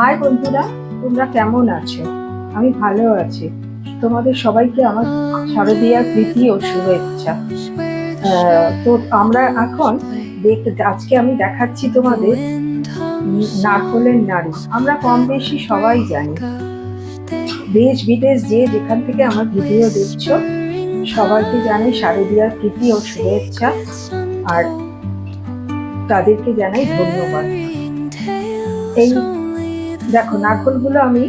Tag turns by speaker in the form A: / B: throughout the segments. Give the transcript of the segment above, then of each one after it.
A: High বন্ধুরা, তোমরা কেমন আছো? আমি ভালো আছি। তোমাদের সবাইকে আমার শারদীয়ার প্রীতি ও শুভেচ্ছা। তো আমরা এখন আজকে আমি দেখাচ্ছি তোমাদের নারকোলের নাড়ু। আমরা কম বেশি সবাই জানি, দেশ বিদেশ যে যেখান থেকে আমার ভিডিও দেখছো সবাইকে জানাই শারদীয়ার প্রীতি ও শুভেচ্ছা, আর তাদেরকে জানাই ধন্যবাদ। এই দেখো, নারকোলগুলো আমি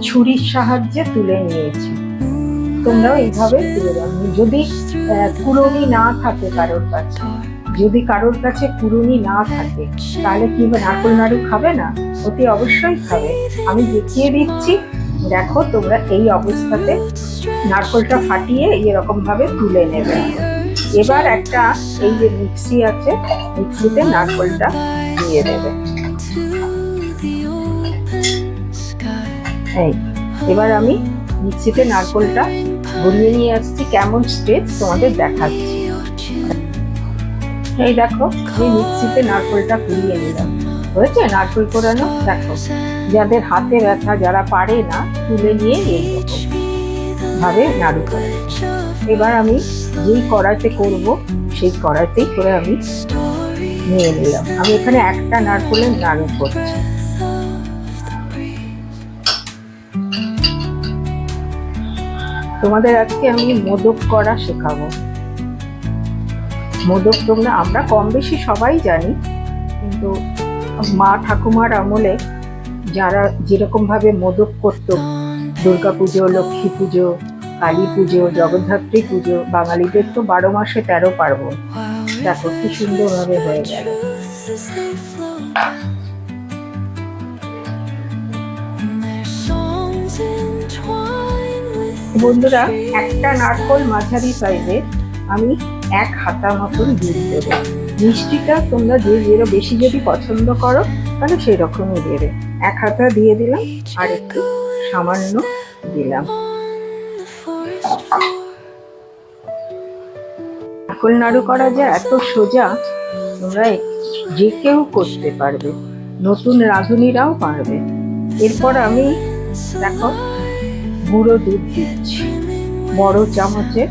A: ছুরির সাহায্যে তুলে নিয়েছি। তোমরাও এইভাবে তুলে দাও। যদি কুড়ুনি না থাকে কারোর কাছে, যদি কারোর কাছে কুড়ুনি না থাকে তাহলে কি নারকোল নাড়ু খাবে না? অতি অবশ্যই খাবে। আমি দেখিয়ে দিচ্ছি, দেখো তোমরা এই অবস্থাতে নারকোলটা ফাটিয়ে এরকম ভাবে তুলে নেবে। এবার একটা এই যে মিক্সি আছে, মিক্সিতে নারকোলটা দিয়ে দেবে। এই এবার আমি মিক্সিতে নারকোলটা ঘুরিয়ে নিয়ে আসছি, কেমন স্টেজ তোমাদের দেখাচ্ছি। এই দেখো, আমি মিক্সিতে নারকোলটা ঘুরিয়ে নিলাম। হয়েছে নারকোল কোরানো? দেখো, যাদের হাতে ব্যথা, যারা পারে না, তুলে নিয়ে এইরকম ভাবে নাড়ু করে। এবার আমি যেই কড়াইতে করব সেই কড়াইতেই করে আমি নিয়ে নিলাম। আমি এখানে একটা নারকোলের নাড়ু করছি। তোমাদের আজকে আমি মোদক করা শেখাবো। মোদক আমরা কম বেশি সবাই জানি, কিন্তু মা ঠাকুমার আমলে যারা যেরকম ভাবে মোদক করতো, দুর্গাপুজো, লক্ষ্মী পুজো, কালী পুজো, জগদ্ধাত্রী পুজো, বাঙালিদের তো 12 মাসে 13 পার্বণ। দেখো কি সুন্দর ভাবে হয়ে গেল। বন্ধুরা, একটা নারকোল মাঝারি সাইজে আমি 1 হাতা মতন দুধ দেবো। মিষ্টিটা তোমরা যে বেশি যদি পছন্দ করো তাহলে সেই রকমই দেবে। 1 হাতা দিয়ে দিলাম, আর একটু সামান্য দিলাম। নারকোল নাড়ু করা যায় এত সোজা, তোমরা যে কেউ করতে পারবে, নতুন রাঁধুনিরাও পারবে। এরপর আমি দেখো গুঁড়ো দুধ দিচ্ছি, বড় চামচে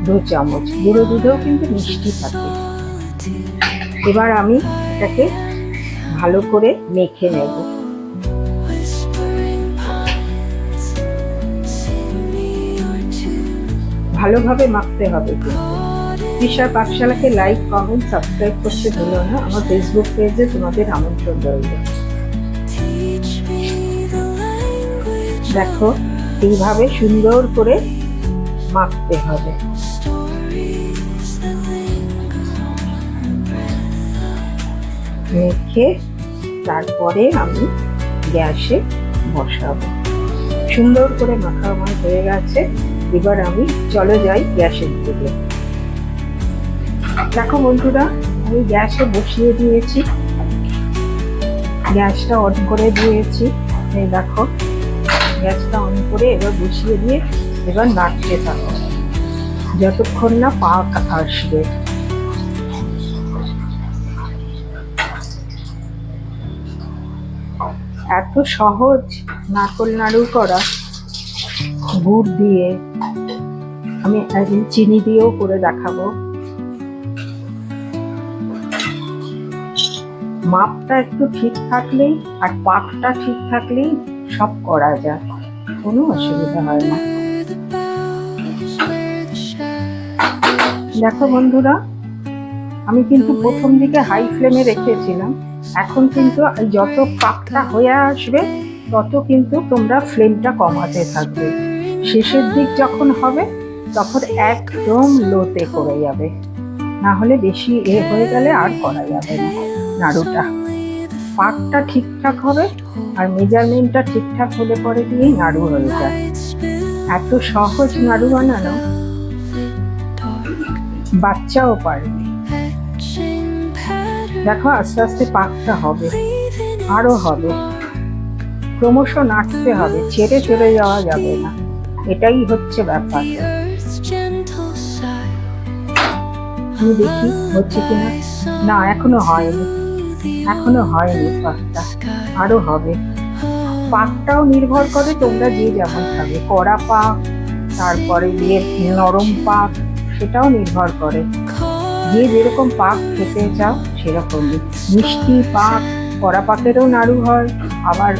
A: 2 চামচ। গুঁড়ো দুধেও কিন্তু মিষ্টি থাকে। এবার আমি এটাকে ভালো করে মেখে নেব। ভালোভাবে মাখতে হবে কিন্তু। তৃষার পাঠশালাকে লাইক, কমেন্ট, সাবস্ক্রাইব করতে ভুলো না। আমার ফেসবুক পেজে তোমাদের আমন্ত্রণ রইল। দেখো এইভাবে সুন্দর করে মাখতে হবে। মেখে তারপরে আমি গ্যাসে বসাবো। সুন্দর করে মাখা আমার হয়ে গেছে। এবার আমি চলে যাই গ্যাসের দিকে। দেখো বন্ধুরা, আমি গ্যাসে বসিয়ে দিয়েছি, গ্যাসটা অন করে দিয়েছি। এই দেখো, গ্যাসটা অন করে এবার বসিয়ে দিয়ে এবার নাড়তে থাকো যতক্ষণ না পাক আসবে। এত সহজ নারকোল নাড়ু করা। গুড় দিয়ে, আমি চিনি দিয়েও করে দেখাবো। মাপটা একটু ঠিক থাকলেই আর পাকটা ঠিক থাকলেই সব করা যায়, কোনো অসুবিধা হয় না। দেখো বন্ধুরা, আমি কিন্তু প্রথম দিকে হাই ফ্লেমে রেখেছিলাম। এখন কিন্তু যত পাকটা হয়ে আসবে তত কিন্তু তোমরা ফ্লেমটা কমাতে থাকবে। শেষের দিক যখন হবে তখন একদম লোতে করে যাবে, না হলে বেশি হয়ে গেলে আর করা যাবে না। নাড়ুটা পাকটা ঠিকঠাক হবে আর মেজারমেন্টটা ঠিকঠাক হলে পরে দিয়েই নাড়ু হয়ে যায়। এত সহজ নাড়ু বানানো, বাচ্চাও পারবে। দেখো আস্তে আস্তে পাকটা হবে, আরো হবে, ক্রমশ নাড়তে হবে, ছেড়ে চলে যাওয়া যাবে না। এটাই হচ্ছে ব্যাপার। আমি দেখি হচ্ছে কিনা। না, এখনো হয়নি পাকটা। আরো হবে। পাকটাও নির্ভর করে তোমরা যে যেমন খাবে, কড়া পাক, তারপরে দিয়ে নরম পাক, সেটাও নির্ভর করে যে যেরকম পাক খেতে চাও সেরকমই। মিষ্টি পাক, কড়া পাকেরও নাড়ু হয়, আবার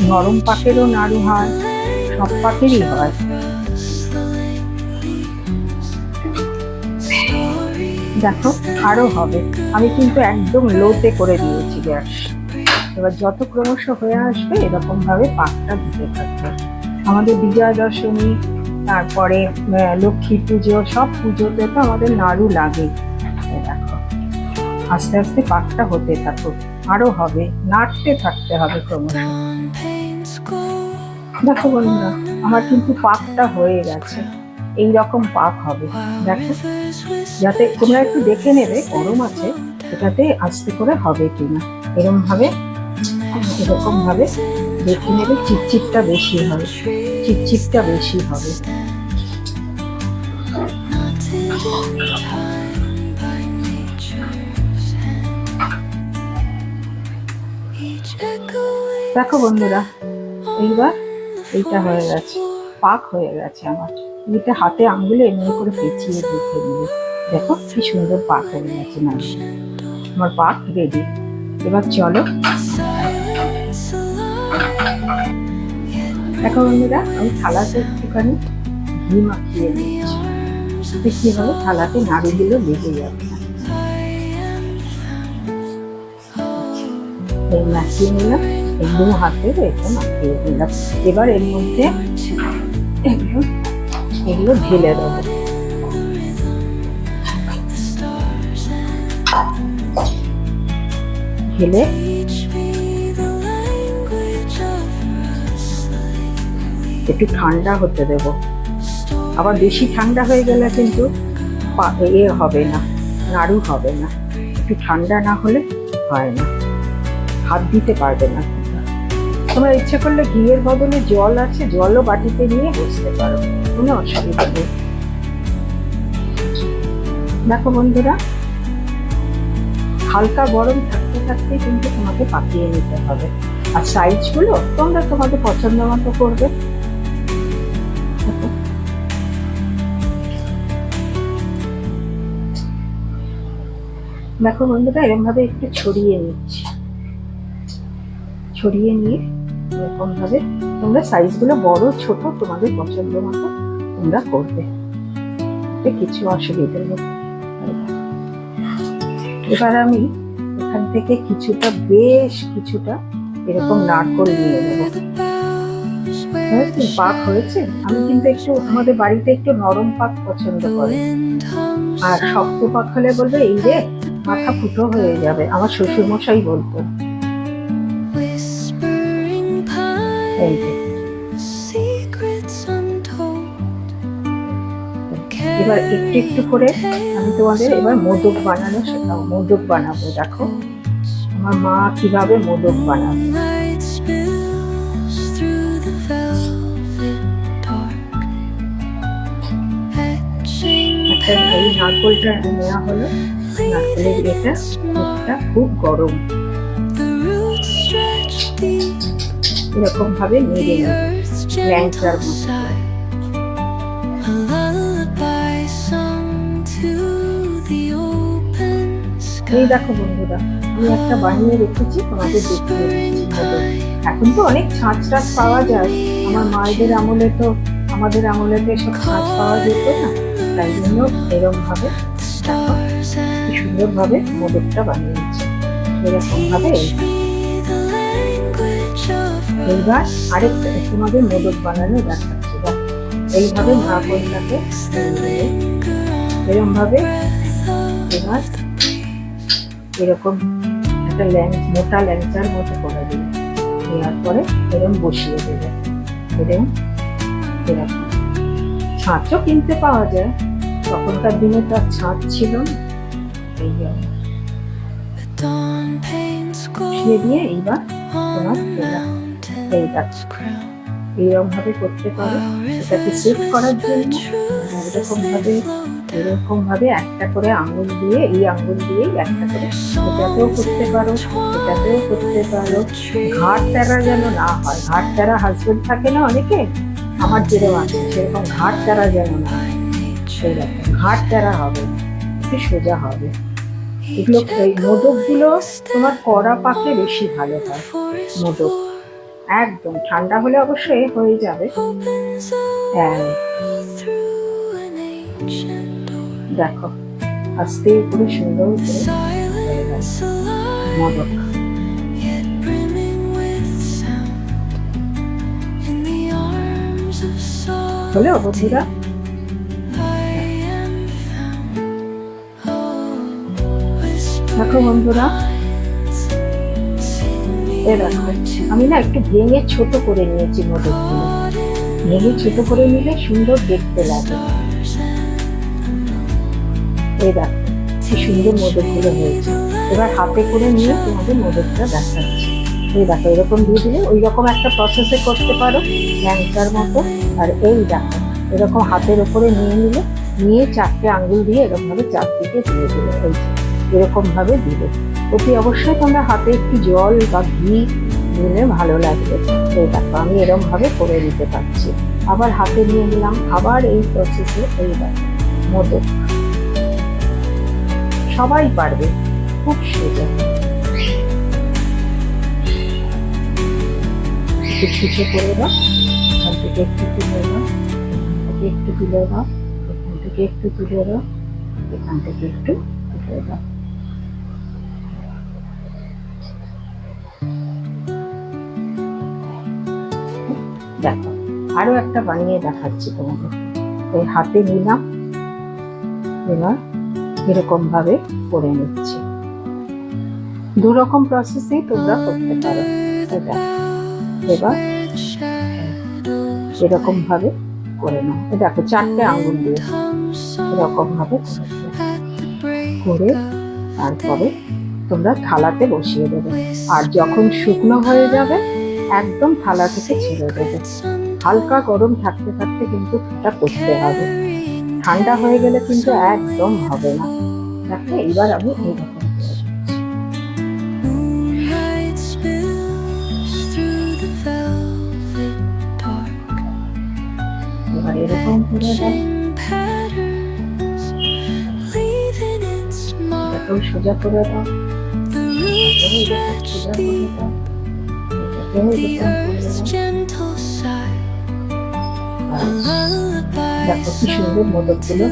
A: নরম পাকেরও নাড়ু হয়, সব পাকেরই হয়। দেখো আরো হবে। আমি কিন্তু একদম লোতে করে দিয়েছি গ্যাস। এবার যত ক্রমশ হয়ে আসবে এরকম ভাবে পাকটা দিতে থাকবে। আমাদের বিজয়া দশমী, তারপরে লক্ষ্মী পুজো, সব পুজোতে তো আমাদের নাড়ু লাগে। দেখো আস্তে আস্তে পাকটা হতে থাকো, আরো হবে, নাড়তে থাকতে হবে ক্রমশ। দেখো বন্ধুরা, আমার কিন্তু পাকটা হয়ে গেছে, এই রকম পাক হবে। দেখো, যাতে তোমরা একটু দেখে নেবে গরম আছে এটাতে আস্তে করে হবে কিনা। এরকম ভাবে দেখে নেবে। চিটচিটটা বেশি হবে, চিটচিটটা বেশি হবে। দেখো বন্ধুরা, এইবার এইটা হয়ে গেছে, পাক হয়ে গেছে আমার। এটা হাতে আঙ্গুলে এমনি করে পেঁচিয়ে দেখে নেবে। দেখো কি সুন্দর পাক হয়ে গেছে। না, আমার পাক রেডি। এবার চলো, দেখো বন্ধুরা, আমি থালাতে একটুখানি ঘি মাখিয়ে নিচ্ছি। কি হবে, থালাতে নাড়ুগুলো লেগে যাবে না। এই মাখিয়ে নিলাম, এই দু হাতে এটা মাখিয়ে দিলাম। এবার এর মধ্যে এগুলো ঢেলে দেবো। ঢেলে একটু ঠান্ডা হতে দেব। আবার বেশি ঠান্ডা হয়ে গেলে কিন্তু হবে না, নাড়ু হবে না। একটু ঠান্ডা না হলে হয় না, হাত দিতে পারবে না। তোমরা ইচ্ছে করলে ঘিয়ের বদলে জল আছে, জলও বাটিতে নিয়ে বসতে পারো, কোনো অসুবিধা নেই। দেখো বন্ধুরা, হালকা গরম থাকতে থাকতে কিন্তু তোমাকে পাকিয়ে নিতে হবে। আর সাইজগুলো তোমরা তোমাদের পছন্দ মতো করবে। দেখো বন্ধুরা, এরকম ভাবে একটু ছড়িয়ে নিচ্ছি। ছড়িয়ে নিয়ে এরকম ভাবে তোমরা সাইজগুলো বড় ছোট তোমাদের পছন্দ মতো তোমরা করবে, কিছু অসুবিধা নেই। এবার আমি এখান থেকে বেশ কিছুটা এরকম নারকোল নিয়ে নেব। পাক হয়েছে। আমি কিন্তু একটু, আমাদের বাড়িতে একটু নরম পাক পছন্দ করে, আর শক্ত পাক হলে বলবে এই রে মাথা ফুটো হয়ে যাবে। আমার শ্বশুর মশাই বলতো। এবার একটু একটু করে আমি তোমাদের এবার মোদক বানানো শেখাবো। মোদক বানাবো। দেখো আমার মা কিভাবে মোদক বানাবে। এই নারকোলটা নেওয়া হলো, নারকোলের এটা মুখটা খুব গরম, এরকম ভাবে নেড়ে নেবে ল্যাংচার মতো। এই দেখো বন্ধুরা, আমি একটা বানিয়ে রেখেছি, তোমাদের দেখিয়ে দিচ্ছি। এখন তো অনেক ছাঁচ টাচ পাওয়া যায়, আমার মায়েদের আমলে তো, আমাদের আমলে তো এসব ছাঁচ পাওয়া যেত না, তাই জন্য এরকম ভাবে দেখো কি সুন্দর ভাবে মোদকটা বানিয়েছি। এরকম ভাবে এইবার আরেকটা তোমাদের মোদক বানানো দেখাচ্ছি। এইভাবে নারকোলটাকে এরকম ভাবে এবার এরকম একটা মোটা ল্যাংচার মতো করে দিবে। দেওয়ার পরে এরকম বসিয়ে দেবে। এরকম ছাঁচও কিনতে পাওয়া যায়, তখনকার দিনে তো আর ছাঁচ ছিল না। এই বসিয়ে দিয়ে এইবার তোমার এইরকম ভাবে করতে পারো। এটাকে সেট করার জন্য এরকম ভাবে এরকম ভাবে একটা করে আঙ্গুল দিয়ে, এই আঙ্গুল দিয়েই একটা করে এটাতেও করতে পারো, এটাতেও করতে পারো। ঘাট তেরা যেন না হয়, ঘাট তেরা হাজবেন্ড থাকে না অনেকে, আমার যেরকম আছে সেরকম ঘাট তেরা যেন না হয়, সেইরকম ঘাট তেরা হবে, একটু সোজা হবে। এগুলো এই মোদকগুলো তোমার কড়া পাকে বেশি ভালো হয়। মোদক একদম ঠান্ডা হলে অবশ্যই হয়ে যাবে। হ্যাঁ দেখো আস্তে করে সুন্দর করে মোদক। হলো বন্ধুরা? দেখো বন্ধুরা, দেখো আমি না একটু ভেঙে ছোট করে নিয়েছি মোদকগুলো। ভেঙে ছোট করে নিলে সুন্দর দেখতে লাগে। এই দেখো কি সুন্দর মোদকগুলো হয়েছে। এবার হাতে করে নিয়ে তোমাদের মোদকটা দেখাচ্ছি। এই দেখো এরকম দিয়ে দিলে ওই রকম একটা প্রসেসে করতে পারো ল্যাংচার মতো। আর এই দেখো এরকম হাতের ওপরে নিয়ে নিলে, নিয়ে চারটে আঙ্গুল দিয়ে এরকম ভাবে চারদিকে দিয়ে দিলে, এই এরকম ভাবে দিলে। অতি অবশ্যই তোমরা হাতে একটু জল বা ঘি দিলে ভালো লাগবে। এই দেখো আমি এরকম ভাবে করে দিতে পারছি। আবার হাতে নিয়ে নিলাম, আবার এই প্রসেসে এই দেখো মোদক। সবাই পারবে, খুব সোজা। একটু ছিটে করে দাও, এখান থেকে একটু তুলে দাও, একটু তুলে দাও, এখান থেকে একটু তুলে দাও, এখান থেকে একটু তুলে দাও। দেখো আরো একটা বানিয়ে দেখাচ্ছি তোমাদের। এই হাতে নিলাম, এবার এরকম ভাবে করে নিচ্ছি। দু রকম প্রসেসেই তোমরা করতে পারো। এবার এরকম ভাবে করে নাও। দেখো চারটে আঙ্গুল দিয়ে এরকম ভাবে করে তারপরে তোমরা থালাতে বসিয়ে দেবে। আর যখন শুকনো হয়ে যাবে একদম থালা থেকে ছেড়ে দেবে। হালকা গরম থাকতে থাকতে কিন্তু এটা করতে হবে, ঠান্ডা হয়ে গেলে কিন্তু একদম হবে না। দেখো এবার আমি এইরকম এবার এরকম করে দাও, এটাকেও সোজা করে দাও, সোজা করে দাও, দেখো কি সুন্দর মোদকগুলো।